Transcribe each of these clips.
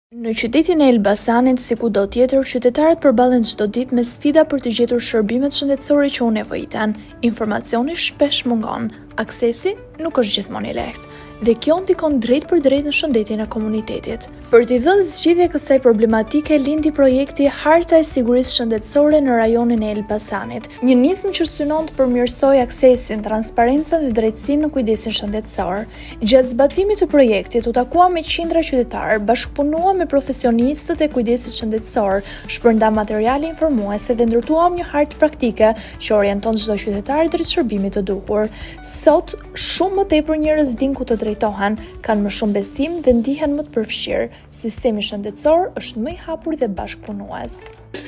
Në qytetin e Elbasanit, si kudo tjetër, qytetarët përballen çdo ditë me sfida për të gjetur shërbimet shëndetësore që u nevojiten. Informacioni shpesh mungon, aksesi nuk është gjithmonë i lehtë, dhe kjo ndikon drejt për drejt në shëndetjen e komunitetit. Për t'i dhënë zgjidhje kësaj problematike, lindi projekti Harta e Sigurisë Shëndetësore në rajonin e Elbasanit, një nismë që synon të përmirësojë aksesin, transparencën dhe drejtësinë në kujdesin shëndetësor. Gjatë zbatimit të projektit u takua me qindra qytetarë, bashkëpunua me profesionistët e kujdesit shëndetësor, shpërnda materiale informuese dhe ndërtuam një hartë praktike që orienton çdo qytetar drejt shërbimit të duhur. Sot, shumë më tepër njerëz dinë ku të drejtohen, kanë më shumë besim dhe ndihen më të përfshirë. Sistemi shëndetësor është më i hapur dhe bashkëpunues.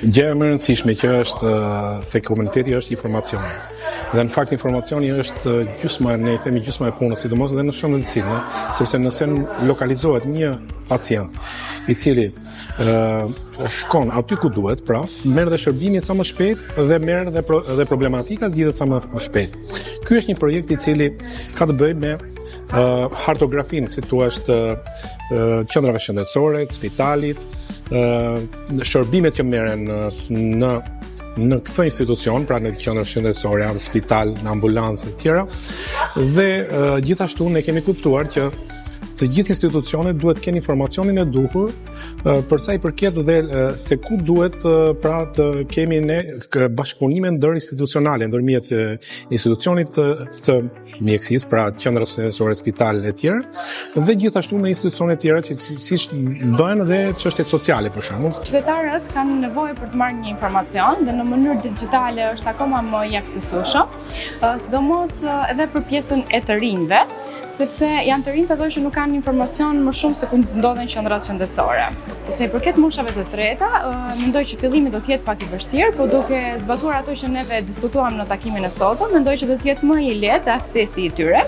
Gjëja më e rëndësishme që është tek komuniteti është informacioni. Dhe në fakt informacioni është gjysma e punës, sidomos edhe në shëndetësinë, sepse nëse lokalizohet një pacient i cili shkon aty ku duhet, pra merr dhe shërbimin sa më shpejt dhe merr dhe problematika zgjidhet sa më shpejt. Ky është një projekt i cili ka të bëjë me hartografinë, si thua, qendrave shëndetësore, të spitalit, shërbimet që merren në këtë institucion, pra në qendra shëndetësore, në spital, në ambulancë e tjera, dhe gjithashtu ne kemi kuptuar që të gjithë institucionet duhet të kenë informacionin e duhur për sa i përket dhe se ku duhet pra të kemi ne bashkëpunime ndër institucionale, ndërmjet institucionit të mjekësisë, pra qendra shëndetësore, spital e tjerë, dhe gjithashtu me institucione të tjera që siç bëhen dhe çështjet sociale për shembull. Qytetarët kanë nevojë për të marrë një informacion dhe në mënyrë digjitale është akoma më i aksesueshëm, sidomos edhe për pjesën e të rinjve, sepse janë të rinjt ato që nuk kanë informacion më shumë se ku ndodhen qendrat shëndetësore. Se i përket moshave të treta, mendoj që fillimi do të jetë pak i vështirë, por duke zbatuar ato që neve diskutuam në takimin e sotëm, mendoj që do të jetë më i lehtë aksesi i tyre.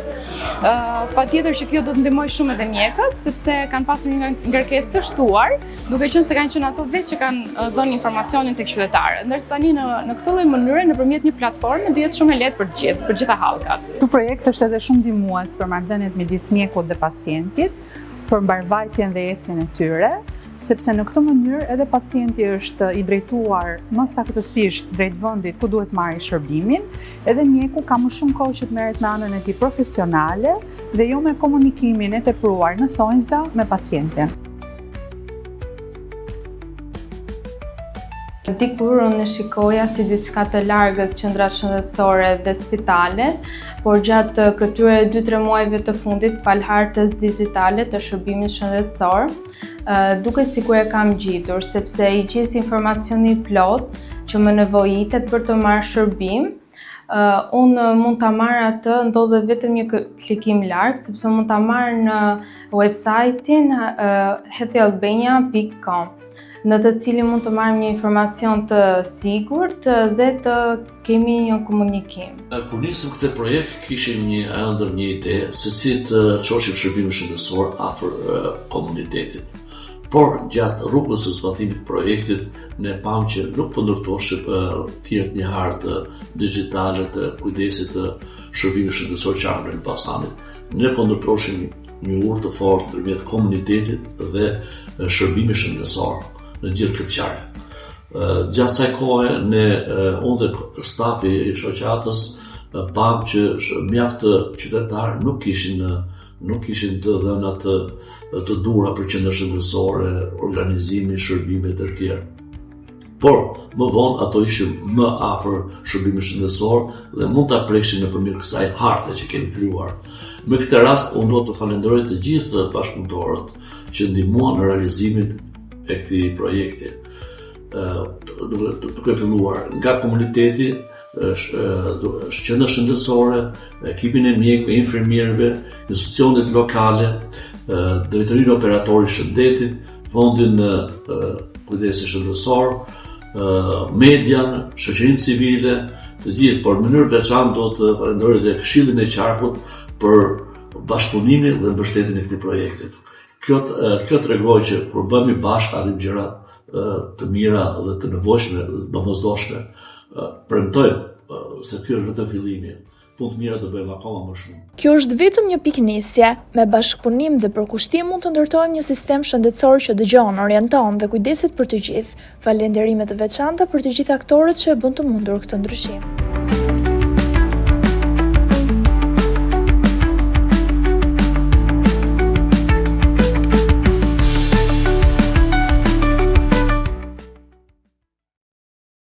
Patjetër që kjo do të ndihmojë shumë edhe mjekët, sepse kanë pasur një ngarkesë të shtuar, duke qenë se kanë qenë ato vetë që kanë dhënë informacionin tek qytetarët. Ndërsa tani në këtë lloj mënyre, nëpërmjet një platforme, do jetë shumë e lehtë për gjitha hallkat. Ky projekt është edhe shumë ndihmues për marrëdhëniet midis mjekut dhe pacientit, për mbarvajtjen dhe ecjen e tyre, sepse në këtë mënyrë edhe pacienti është i drejtuar më saktësisht drejt vendit ku duhet marrë shërbimin, edhe mjeku ka më shumë kohë që të merret me anën e tij profesionale dhe jo me komunikimin e tepruar në thonjza me pacientin. Dikur unë shikoja si diçka të largët qendrat shëndetësore dhe spitalet, por gjatë këtyre 2-3 muajve të fundit, fal hartës digjitale të shërbimit shëndetësor, duket sikur e kam gjetur, sepse i gjithë informacioni plot që më nevojitet për të marrë shërbim, unë mund ta marr atë, ndodhet vetëm një klikim larg, sepse mund ta marr në website-in healthyalbania.com. në të cilin mund të marrim një informacion të sigurt dhe të kemi një komunikim. Kur nisëm këtë projekt, kishim një ide se si të çoshim shërbimin shëndetësor afër komunitetit. Por gjatë rrugës së zbatimit të projektit, ne pam që nuk po ndërtohej thjesht një hartë digjitale të kujdesit të shërbimit shëndetësor që në Elbasanit. Ne po ndërtoheshim një urë të fortë ndërmjet komunitetit dhe shërbimit shëndetësor në gjithë këtë qarje. Gjatë kësaj kohe, unë dhe stafi i shoqatës pam që mjaft qytetarë nuk kishin të dhënat të duhura për qendra shëndetësore, organizimin, shërbimet e tjera. Por, më vonë ato ishin më afër shërbimit shëndetësor dhe mund ta prekshin nëpërmjet kësaj harte që kemi krijuar. Me këtë rast, unë do të falenderoj të gjithë bashkëpunëtorët që ndihmuan në realizimin e këtij projekti. Duke filluar nga komuniteti, qendra shëndetësore, ekipin e mjekëve, infermierëve, institucionet lokale, drejtorinë operatore shëndetit, fondin kujdesit shëndetësor, median, shoqërinë civile, të gjithë, por në mënyrë veçantë do të falenderoj edhe Këshillin e Qarkut për bashkëpunimin dhe mbështetjen e këtij projekti. Kjo tregon që kur bëhemi bashkë arrim gjëra të mira dhe të nevojshme, domosdoshme. Premtoj se ky është vetëm fillimi. punë të mira do bëjmë akoma më shumë. Kjo është vetëm një piknisje, me bashkëpunim dhe përkushtim mund të ndërtojmë një sistem shëndetësor që dëgjon, orienton dhe kujdeset për të gjithë. Falënderime të veçanta për të gjithë aktorët që e bën të mundur këtë ndryshim.